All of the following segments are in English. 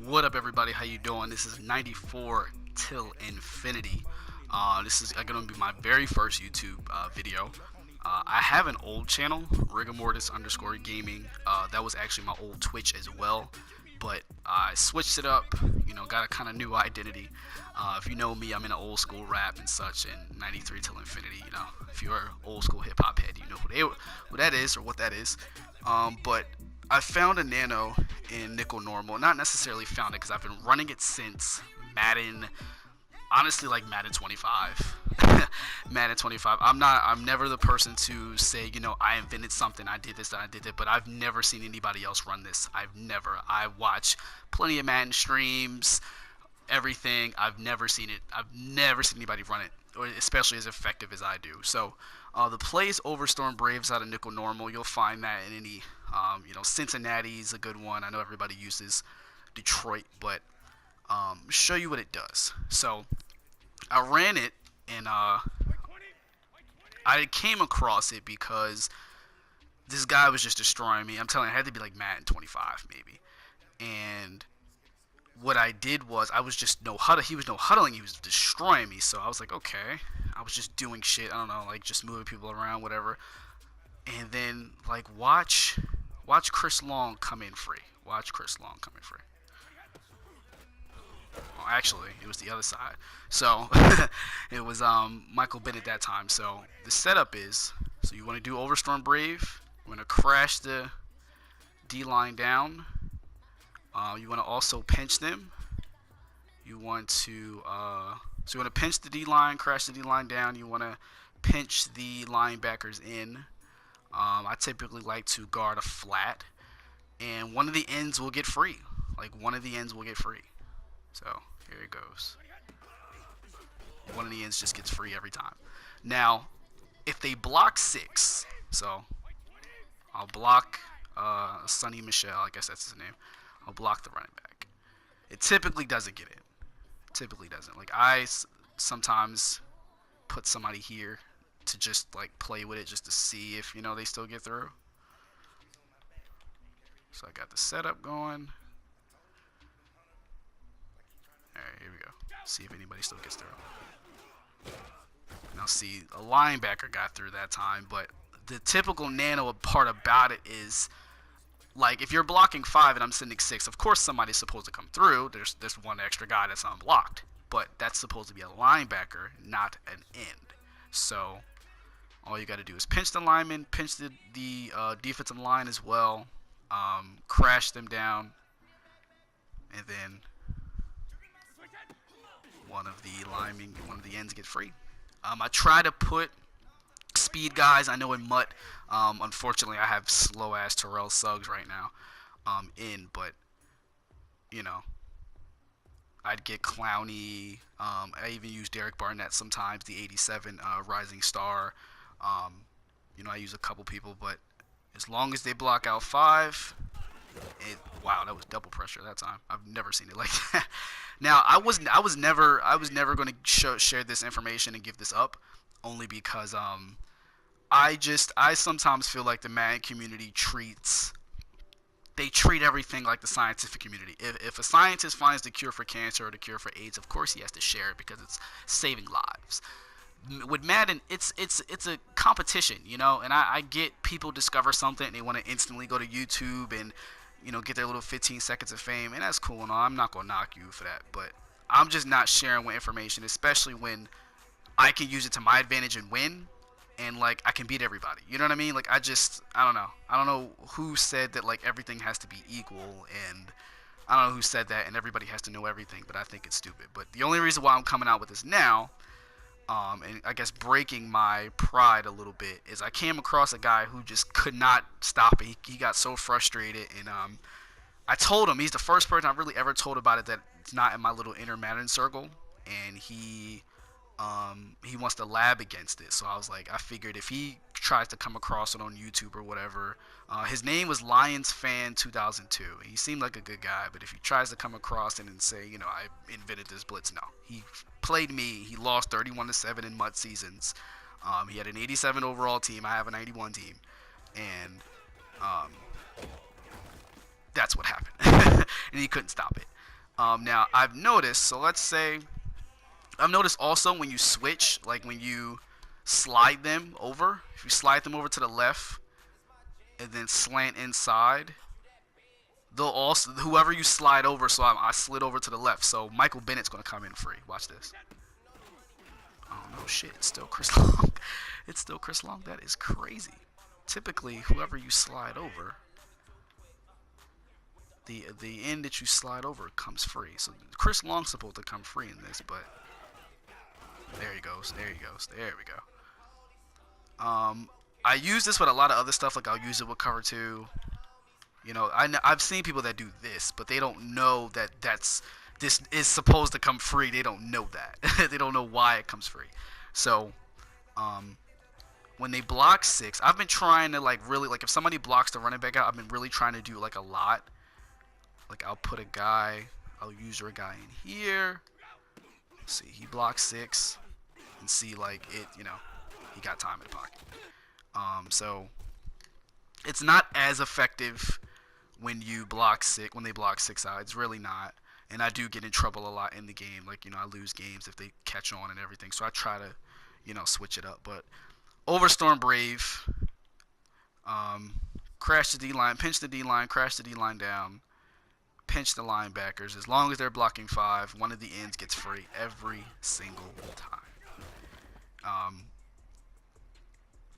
What up, everybody? How you doing? This is 94 till infinity. This is going to be my very first YouTube video. I have an old channel, rigamortis underscore gaming. That was actually my old Twitch as well, but I switched it up. Got a kind of new identity. If you know me, I'm in an old school rap and such, and 93 till infinity. If you're an old school hip hop head, you know who that is or what that is. But I found a nano in nickel normal. Not necessarily found it because I've been running it since Madden. Honestly, like Madden 25. Madden 25. I'm never the person to say, I invented something, I did this, I did that, but I've never seen anybody else run this. I watch plenty of Madden streams, everything. I've never seen it. I've never seen anybody run it, or especially as effective as I do. So the plays Overstorm Braves out of nickel normal. You'll find that in any, Cincinnati's a good one. I know everybody uses Detroit, but show you what it does. So I ran it, and I came across it because this guy was just destroying me. I'm telling you, it had to be like Madden 25 maybe. And what I did was I was just no huddle. He was no huddling. He was destroying me. So I was like, okay. I was just doing shit. I don't know, like just moving people around, whatever. And then watch Chris Long come in free. Watch Chris Long come in free. Well, actually, it was the other side. So it was Michael Bennett that time. So the setup is, so you want to do Overstorm Brave. You want to crash the D line down. You want to also pinch them. You want to pinch the D line, crash the D line down. You want to pinch the linebackers in. I typically like to guard a flat, and one of the ends will get free. So here it goes. One of the ends just gets free every time. Now, if they block 6, so I'll block Sonny Michel. I guess that's his name. I'll block the running back. It typically doesn't get in. Typically doesn't. Like I sometimes put somebody here to just play with it just to see if they still get through. So I got the setup going. Alright, here we go. See if anybody still gets through. Now see, a linebacker got through that time, but the typical nano part about it is, if you're blocking 5 and I'm sending 6, of course somebody's supposed to come through. There's one extra guy that's unblocked, but that's supposed to be a linebacker, not an end. So all you got to do is pinch the lineman, pinch the defensive line as well, crash them down, and then one of the ends get free. I try to put speed guys. I know in MUT, unfortunately, I have slow ass Terrell Suggs right now in, but I'd get Clowney. I even use Derek Barnett sometimes, the 87 Rising Star. I use a couple people, but as long as they block out 5, wow, that was double pressure that time. I've never seen it like that. Now, I was never going to share this information and give this up, only because I sometimes feel like the Madden community treat everything like the scientific community. If a scientist finds the cure for cancer or the cure for AIDS, of course he has to share it because it's saving lives. With Madden, it's a competition, and I get people discover something and they want to instantly go to YouTube and get their little 15 seconds of fame, and that's cool and all. I'm not gonna knock you for that, but I'm just not sharing with information, especially when I can use it to my advantage and win, and I can beat everybody. You know what I mean? I don't know who said that everything has to be equal, and I don't know who said that and everybody has to know everything, but I think it's stupid. But the only reason why I'm coming out with this now, and I guess breaking my pride a little bit, is I came across a guy who just could not stop it. He got so frustrated, and I told him, he's the first person I've really ever told about it that it's not in my little inner Madden circle, and he wants to lab against it. So I was like, I figured if he tries to come across it on YouTube or whatever, his name was Lions Fan 2002. He seemed like a good guy, but if he tries to come across it and say, I invented this blitz, no. He played me. He lost 31-7 in MUT seasons. He had an 87 overall team. I have a 91 team, and that's what happened. And he couldn't stop it. Now I've noticed. So let's say I've noticed also when you switch, like when you slide them over, if you slide them over to the left and then slant inside, they'll also whoever you slide over. So I slid over to the left. So Michael Bennett's gonna come in free. Watch this. Oh no, shit! It's still Chris Long. It's still Chris Long. That is crazy. Typically, whoever you slide over, the end that you slide over comes free. So Chris Long's supposed to come free in this, but there he goes. There he goes. There we go. I use this with a lot of other stuff. Like I'll use it with cover two. You know, I've seen people that do this, but they don't know that this is supposed to come free. They don't know that. They don't know why it comes free. So, um, when they block six, I've been trying to like really like if somebody blocks the running back out, I've been really trying to do like a lot. Like I'll put a guy, I'll user a guy in here. See, he blocks six, and see like it, you know, he got time in the pocket. So it's not as effective when you block six when they block six out. It's really not, and I do get in trouble a lot in the game. Like I lose games if they catch on and everything. So I try to, switch it up. But Overstorm Brave, crash the D line, pinch the D line, crash the D line down, pinch the linebackers. As long as they're blocking five, one of the ends gets free every single time.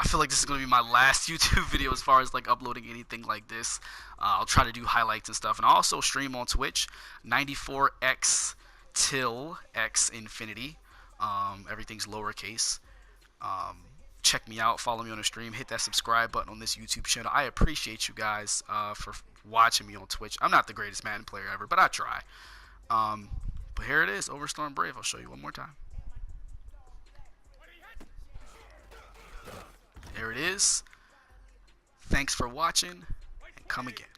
I feel like this is going to be my last YouTube video as far as like uploading anything like this. I'll try to do highlights and stuff, and I also stream on Twitch, 94x till x infinity. Everything's lowercase. Check me out, follow me on the stream, hit that subscribe button on this YouTube channel. I appreciate you guys for watching me on Twitch. I'm not the greatest Madden player ever, but I try. But here it is, Overstorm Brave. I'll show you one more time. There it is. Thanks for watching, and come again.